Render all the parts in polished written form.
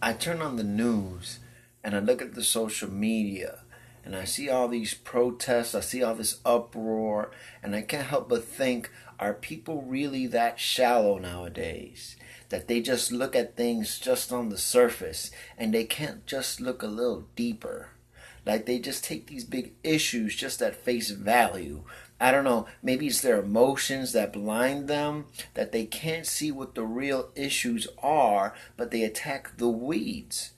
I turn on the news and I look at the social media and I see all these protests, I see all this uproar, and I can't help but think, are people really that shallow nowadays? That they just look at things just on the surface and they can't just look a little deeper. Like they just take these big issues just at face value. I don't know, maybe it's their emotions that blind them, that they can't see what the real issues are, but they attack the weeds.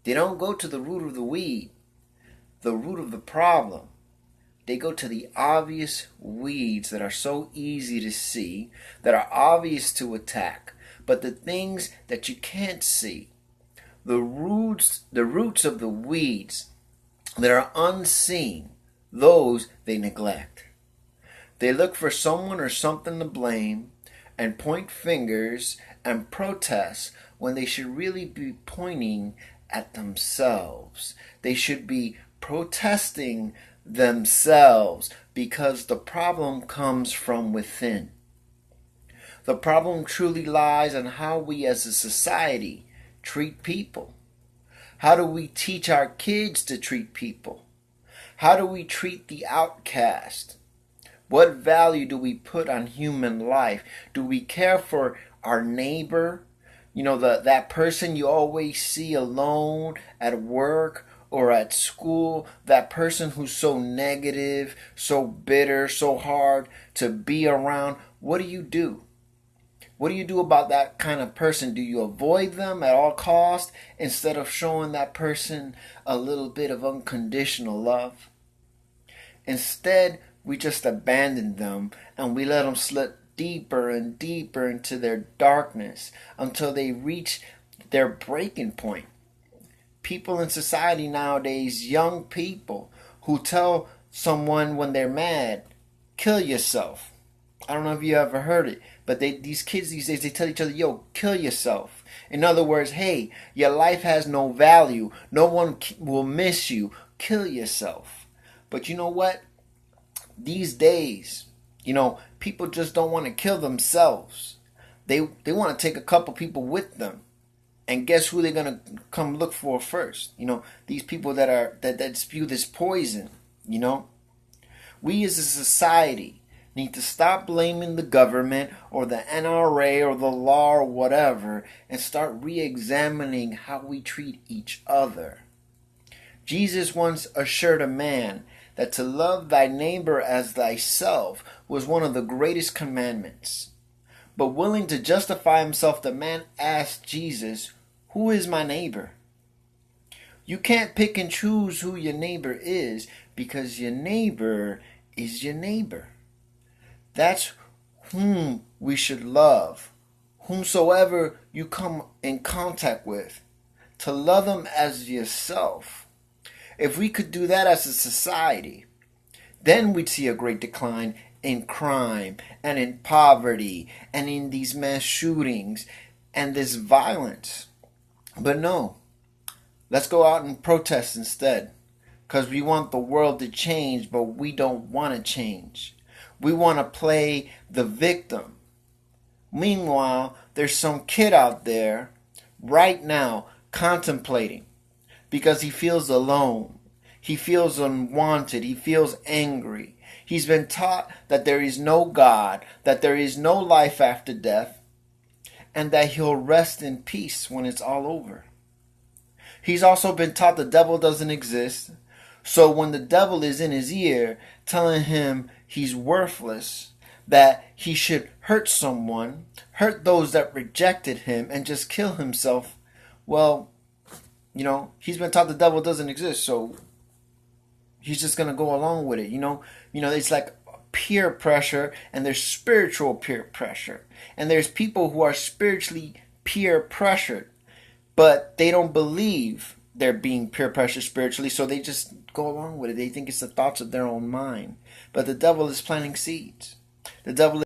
They don't go to the root of the weed, the root of the problem. They go to the obvious weeds that are so easy to see, that are obvious to attack. But the things that you can't see, the roots of the weeds that are unseen, those they neglect. They look for someone or something to blame and point fingers and protest when they should really be pointing at themselves. They should be protesting themselves because the problem comes from within. The problem truly lies in how we as a society treat people. How do we teach our kids to treat people? How do we treat the outcast? What value do we put on human life? Do we care for our neighbor? You know, that person you always see alone at work or at school, that person who's so negative, so bitter, so hard to be around. What do you do? What do you do about that kind of person? Do you avoid them at all costs instead of showing that person a little bit of unconditional love? Instead, we just abandon them and we let them slip deeper and deeper into their darkness until they reach their breaking point. People in society nowadays, young people who tell someone when they're mad, kill yourself. I don't know if you ever heard it, but these kids these days, they tell each other, yo, kill yourself. In other words, hey, your life has no value. No one will miss you. Kill yourself. But you know what? These days, people just don't want to kill themselves. They want to take a couple people with them. And guess who they're gonna come look for first? These people that spew this poison. We as a society need to stop blaming the government or the NRA or the law or whatever and start re-examining how we treat each other. Jesus once assured a man that to love thy neighbor as thyself was one of the greatest commandments. But willing to justify himself, the man asked Jesus, who is my neighbor? You can't pick and choose who your neighbor is because your neighbor is your neighbor. That's whom we should love, whomsoever you come in contact with, to love them as yourself. If we could do that as a society, then we'd see a great decline in crime and in poverty and in these mass shootings and this violence. But no, let's go out and protest instead, because we want the world to change, but we don't want to change. We want to play the victim. Meanwhile, there's some kid out there right now contemplating because he feels alone. He feels unwanted. He feels angry. He's been taught that there is no God, that there is no life after death, and that he'll rest in peace when it's all over. He's also been taught the devil doesn't exist. So when the devil is in his ear telling him he's worthless, that he should hurt someone, hurt those that rejected him, and just kill himself, well, he's been taught the devil doesn't exist, so he's just going to go along with it. It's like peer pressure, and there's spiritual peer pressure. And there's people who are spiritually peer pressured, but they don't believe they're being peer pressured spiritually, so they just go along with it. They think it's the thoughts of their own mind. But the devil is planting seeds. The devil